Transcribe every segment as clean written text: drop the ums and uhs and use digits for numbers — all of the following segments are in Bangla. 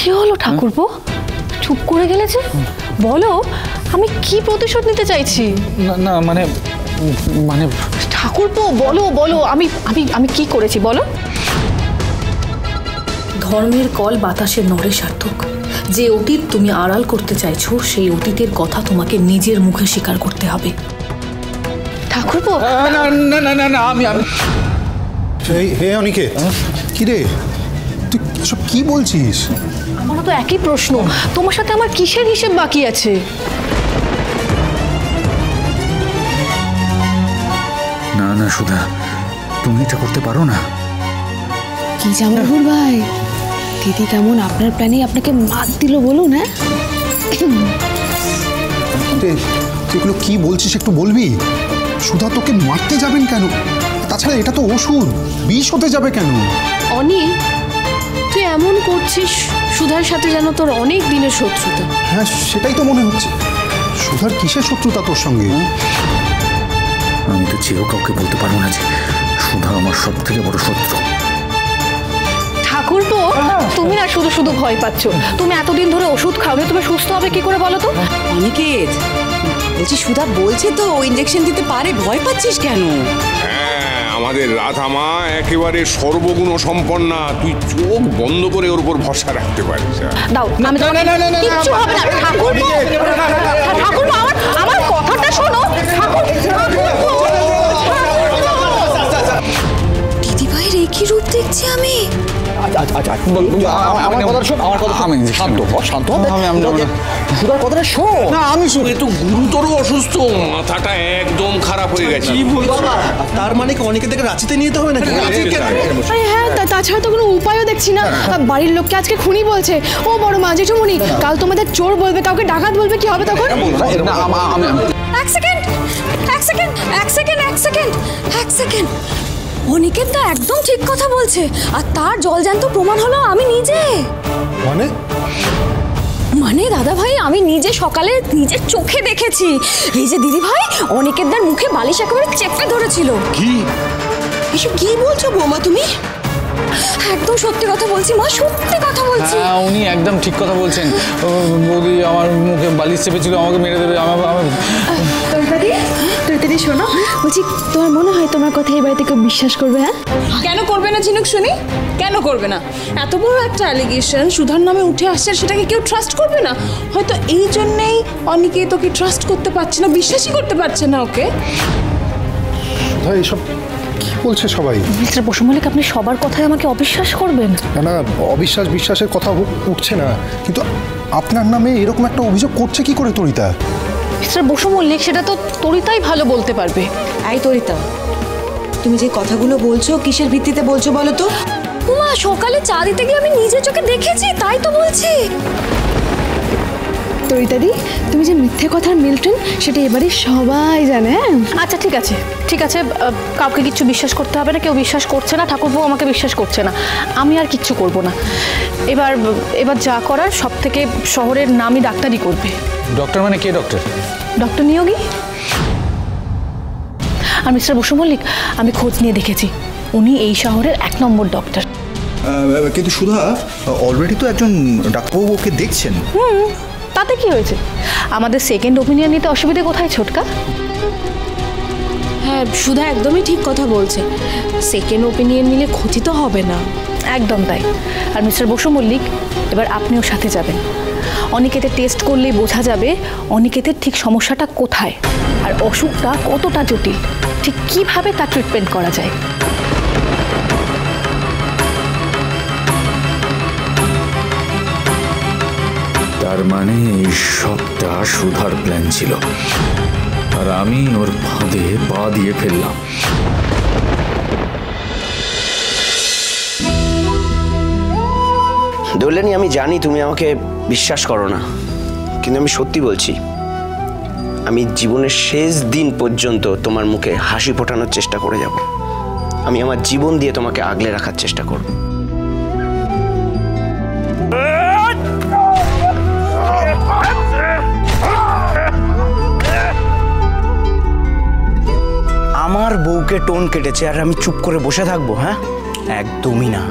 কি হলো ঠাকুরপো, চুপ করে গেলে যে? বলো, আমি কি প্রতিশোধ নিতে চাইছি? না না মানে মানে ঠাকুরপো বলো বলো, আমি আমি আমি কি করেছি বলো? ধর্মের কল বাতাসে নড়ে সার্থক। যে অতীত তুমি আড়াল করতে চাইছো, সেই অতীতের কথা তোমাকে নিজের মুখে স্বীকার করতে হবে। ঠাকুরপো না না না না না আমি আমি হে অনিকেত, কি রে তুই সব কি বলছিস? আমারও তো একই প্রশ্ন, তোমার সাথে আমার কিসের হিসেব বাকি আছে? না না সুধা, তুমি এটা করতে পারো না। কি জামাইবাবুর ভাই, দিদি কেমন আপনার প্ল্যানে আপনাকে মাত দিল বলুন। হ্যাঁ তুই এগুলো কি বলছিস একটু বলবি? সুধা তোকে মারতে যাবেন কেন? তাছাড়া এটা তো ওষুধ, বিষ হতে যাবে কেন? অনি, তুই এমন করছিস সুধার সাথে যেন তোর অনেক দিনের শত্রুতা। হ্যাঁ সেটাই তো মনে হচ্ছে। সুধার কিসের শত্রুতা তোর সঙ্গে? আমি তো চেয়েও কাউকে বলতে পারবো না যে সুধা আমার সব থেকে বড় শত্রু। ঠাকুরপো, তুমি না শুধু শুধু ভয় পাচ্ছ। তুমি এতদিন ধরে ওষুধ খাওনি, তুমি সুস্থ হবে কি করে বলো তো? অনিকেত, বলছি সুধা বলছে তো ইনজেকশন দিতে পারে, ভয় পাচ্ছিস কেন? হ্যাঁ, আমাদের রাধামা একেবারে সর্বগুণ সম্পন্না, তুই চোখ বন্ধ করে ওর উপর ভরসা রাখতে পারিস। দাও, আমি কিচ্ছু হবে না। ঠাকুরপো, ঠাকুরপো আমার কথাটা শোনো। দিদি ভাইয়ের এই কি রূপ দেখছি আমি। আমার কথা শোন, আমার কথা আমি শান্ত শান্ত সুধার কথাটা শোন না। আমি এ তো গুরুতর অসুস্থ, মাথাটা একদম খারাপ হয়ে গেছে। তার মানে কি অনেকে থেকে রাঁচিতে নিতে হবে নাকি? হ্যাঁ, তাছাড়া তো কোনো উপায়ও দেখছি না। বাড়ির লোককে আজকে খুনি বলছে। ও বড় মা, জেঠুমনি, কাল তোমাদের চোর বলবে, কাউকে ডাকাত বলবে, কি হবে তখন? এক সেকেন্ড এক সেকেন্ড এক সেকেন্ড এক সেকেন্ড এক সেকেন্ড অনিকেত দা একদম ঠিক কথা বলছে, আর তার জলজ্যান্ত প্রমাণ হলো আমি নিজে। মানে দাদা ভাই, আমি নিজে সকালে নিজের চোখে দেখেছি। এই যে দিদি ভাই, অনিকেত দার মুখে বালিশ একেবারে চেপে ধরেছিল। কি এসব কি বলছো বৌমা তুমি? একদম সত্যি কথা বলছি মা, সত্যি কথা বলছি। উনি একদম ঠিক কথা বলছেন। বৌদি আমার মুখে বালিশ চেপেছিল, আমাকে মেরে দেবে। দিদি শোনো, বলছি তোমার মনে হয় তোমার কথা এই বাড়িতে কেউ বিশ্বাস করবে? হ্যাঁ কেন করবে না ঝিনুক শুনি, কেন করবে না? এত বড় একটা অ্যালিগেশন সুধার নামে উঠে আসছে, সেটাকে কেউ ট্রাস্ট করবে না? হয়তো এই জন্যেই অনেকে তোকে ট্রাস্ট করতে পারছে না, বিশ্বাসই করতে পারছে না ওকে। সুধা এসব কি বলছে সবাই? মিস্টার বসু মল্লিক, আপনি সবার কথায় আমাকে অবিশ্বাস করবেন? না না, বিশ্বাসের কথা উঠছে না, কিন্তু আপনার নামে এরকম একটা অভিযোগ করছে কি করে তরিতা? মিস্টার বসু মল্লিক, সেটা তো তরিতাই ভালো বলতে পারবে। এই তরিতা, তুমি যে কথাগুলো বলছো কিসের ভিত্তিতে বলছো বলো তো? উমা, সকালে চা দিতে গিয়ে আমি নিজের চোখে দেখেছি, তাই তো বলছি। তরিতাদি, তুমি যে মিথ্যে কথার মিল্টন, সেটা এবারে সবাই জানে। আচ্ছা ঠিক আছে ঠিক আছে, কাউকে কিচ্ছু বিশ্বাস করতে হবে না। কেউ বিশ্বাস করছে না, ঠাকুরপো আমাকে বিশ্বাস করছে না, আমি আর কিচ্ছু করব না। এবার যা করার সব থেকে শহরের নামি ডাক্তারই করবে। ডক্টর মানে কে? ডক্টর নিয়োগী। আর মিস্টার বসু মল্লিক, আমি খোঁজ নিয়ে দেখেছি, উনি এই শহরের 1 নম্বর ডক্টর। কিন্তু সুধা অলরেডি তো একজন ডাক্তারবাবু ওকে দেখছেন। তাতে কি হয়েছে? আমাদের সেকেন্ড ওপিনিয়ন নিতে অসুবিধা কোথায় ছোটকা? হ্যাঁ, সুধা একদমই ঠিক কথা বলছে, সেকেন্ড ওপিনিয়ন নিলে ক্ষতি তো হবে না। একদম তাই। আর মিস্টার বসু মল্লিক, এবার আপনিও সাথে যাবেন। অনিকেতের টেস্ট করলেই বোঝা যাবে অনিকেতের ঠিক সমস্যাটা কোথায়, আর অসুখটা কতটা জটিল, ঠিক কিভাবে তার ট্রিটমেন্ট করা যায়। তার মানে এই সবটা সুধার প্ল্যান ছিল, আর আমি ওর ফাঁদে পা দিয়ে ফেললাম। দোলেনি, আমি জানি তুমি আমাকে বিশ্বাস করো না, কিন্তু আমি সত্যি বলছি, আমি জীবনের শেষ দিন পর্যন্ত তোমার মুখে হাসি ফোটানোর চেষ্টা করে যাব। আমি আমার জীবন দিয়ে তোমাকে আগলে রাখার চেষ্টা করব। আমার বউকে টোন কেটেছে আর আমি চুপ করে বসে থাকবো? হ্যাঁ, একদমই না।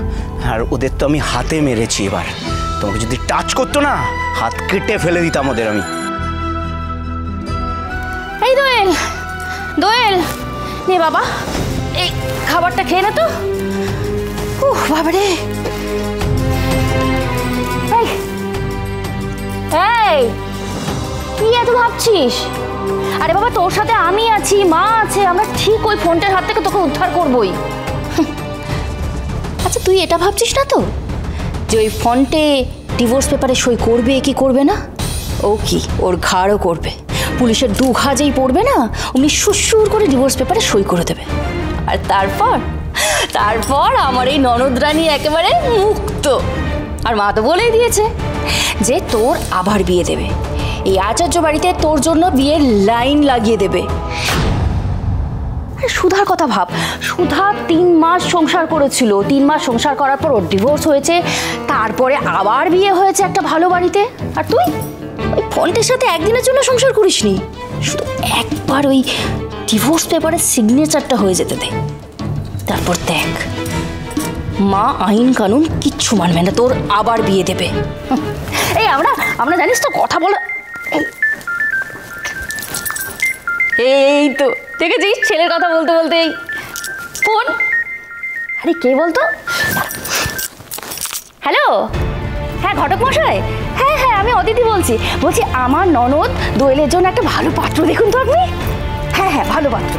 আর ওদের তো আমি হাতে মেরেছি, এবার তোমাকে যদি টাচ করতো না, হাত কেটে ফেলে দিতাম ওদের আমি। এই দোয়েল, দোয়েল নে বাবা, এই খাবারটা খেয়ে নে তো। বাবারে, এই কি এত ভাবছিস? আরে বাবা, তোর সাথে আমি আছি, মা আছে, আমরা ঠিক ওই ফোনটার হাত থেকে তোকে উদ্ধার করবই। আচ্ছা, তুই এটা ভাবছিস না তো যে ওই ফোনটে ডিভোর্স পেপারে সই করবে কি করবে না? ও কি, ওর ঘাড়ও করবে, পুলিশের দু ঘাজেই পড়বে না, উনি সুর করে ডিভোর্স পেপারে সই করে দেবে। আর তারপর তারপর আমার এই ননদ রানী একেবারে মুক্ত। আর মা তো বলেই দিয়েছে যে তোর আবার বিয়ে দেবে, এই আচার্য বাড়িতে তোর জন্য বিয়ের লাইন লাগিয়ে দেবে। সুধার কথা ভাব, সুধা 3 মাস সংসার করেছিল, 3 মাস সংসার করার পর ওর ডিভোর্স হয়েছে, তারপরে আবার বিয়ে হয়েছে একটা ভালো বাড়িতে। আর তুই ওই ফোনটার সাথে একদিনের জন্য সংসার করিসনি, শুধু একবার ওই ডিভোর্স পেপারের সিগনেচারটা হয়ে যেতে দে, তারপর দেখ মা আইন কানুন কিচ্ছু মানবে না, তোর আবার বিয়ে দেবে। এই আমরা জানিস তো কথা বলা, এই তো দেখেছিস ছেলের কথা বলতে বলতে ফোন। আরে কে বলতো? হ্যালো, হ্যাঁ ঘটক মশাই, হ্যাঁ হ্যাঁ আমি অদিতি বলছি। আমার ননদ দোয়েলের জন্য একটা ভালো পাত্র দেখুন তো আপনি। হ্যাঁ হ্যাঁ ভালো পাত্র।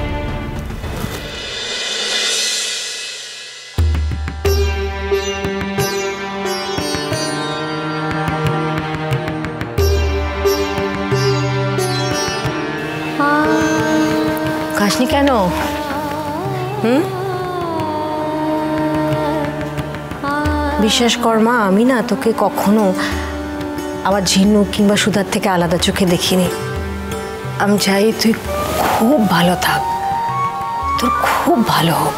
খাসনি কেন? বিশ্বাস কর মা, আমি না তোকে কখনো আমার ঝিনুক কিংবা সুধার থেকে আলাদা চোখে দেখিনি। আমি চাই তুই খুব ভালো থাক, তোর খুব ভালো হোক।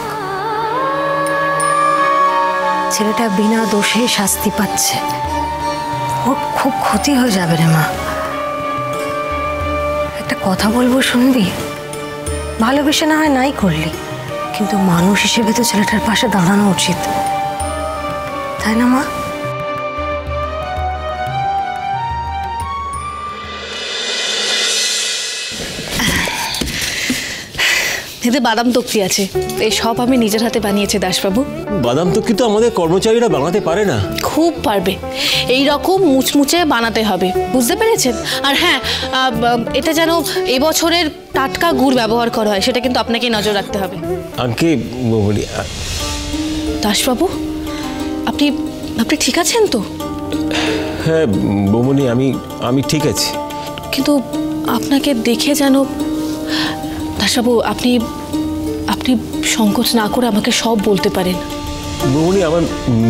ছেলেটা বিনা দোষে শাস্তি পাচ্ছে, ওর খুব ক্ষতি হয়ে যাবে রে মা। একটা কথা বলবো, শুনবি? ভালোবেসে না হয় নাই করলি, কিন্তু মানুষ হিসেবে তো ছেলেটার পাশে দাঁড়ানো উচিত, তাই না মা? এতে বাদাম তক্তি আছে, এই সব আমি নিজের হাতে বানিয়েছি দাসবাবু। বাদাম তক্তি তো আমাদের কর্মচারীরা বানাতে পারে না। খুব পারবে, এই রকম মুচমুচে বানাতে হবে, বুঝতে পেরেছেন? আর হ্যাঁ, এটা যেন এবছরের টাটকা গুড় ব্যবহার করা হয়, সেটা কিন্তু আপনাকে নজর রাখতে হবে। আঙ্কে দাসবাবু, আপনি আপনি ঠিক আছেন তো? হ্যাঁ বৌমনি, আমি ঠিক আছি, কিন্তু আপনাকে দেখে যেন। দাসবাবু, আপনি আপনি সংকোচ না করে আমাকে সব বলতে পারেন। বৌমনি, আমার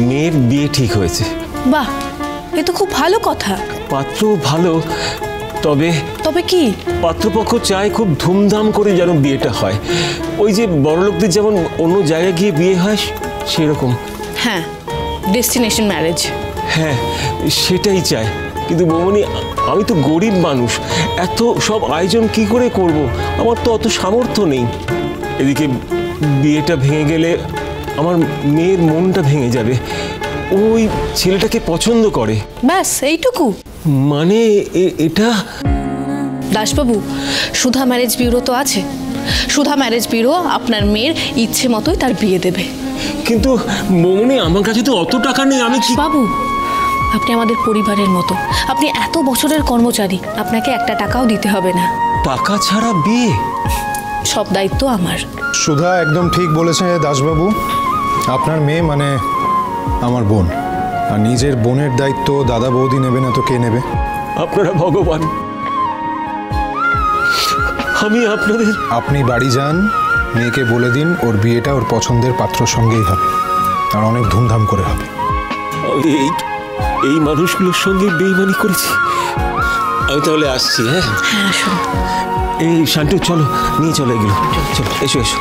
মেয়ের বিয়ে ঠিক হয়েছে। বাহ, এ তো খুব ভালো কথা। পাত্র ভালো, তবে তবে কি? পাত্রপক্ষ চায় খুব ধুমধাম করে যেন বিয়েটা হয়, ওই যে বড়লোকদের যেমন অন্য জায়গায় গিয়ে বিয়ে হয় সেরকম। হ্যাঁ, ডেস্টিনেশন ম্যারেজ। হ্যাঁ, সেটাই চায়। কিন্তু বৌমনি, আমি তো গরিব মানুষ, এত সব আয়োজন কি করে করব? আমার তো অত সামর্থ্য নেই। এদিকে বিয়েটা ভেঙে গেলে আমার মেয়ের মনটা ভেঙে যাবে, ওই ছেলেটাকে পছন্দ করে। ব্যাস এইটুকু? মানে এটা। দাসবাবু, সুধা ম্যারেজ ব্যুরো তো আছে, সুধা ম্যারেজ ব্যুরো আপনার মেয়ের ইচ্ছে মতোই তার বিয়ে দেবে। কিন্তু বৌমনি, আমার কাছে তো অত টাকা নেই। আমি কি? বাবু, আপনি আমাদের পরিবারের মতো, আপনি এত বছরের কর্মচারী, আপনাকে একটা টাকাও দিতে হবে না। টাকা ছাড়া বিয়ে? সব দায়িত্ব আমার। সুধা একদম ঠিক বলেছে দাসবাবু, আপনার মেয়ে মানে আমার বোন, আর নিজের বোনের দায়িত্ব দাদা বৌদি নেবে না তো কে নেবে? আপনারা ভগবান। আমি আপনাদের। আপনি বাড়ি যান, মেয়েকে বলে দিন ওর বিয়েটা ওর পছন্দের পাত্রর সঙ্গেই হবে, আর অনেক ধুমধাম করে হবে। এই মানুষগুলোর সঙ্গে বেইমানি করেছি আমি। তাহলে আসছি। হ্যাঁ, হ্যাঁ, এই শান্টু, চলো নিয়ে চলো এগুলো, চলো, এসো এসো।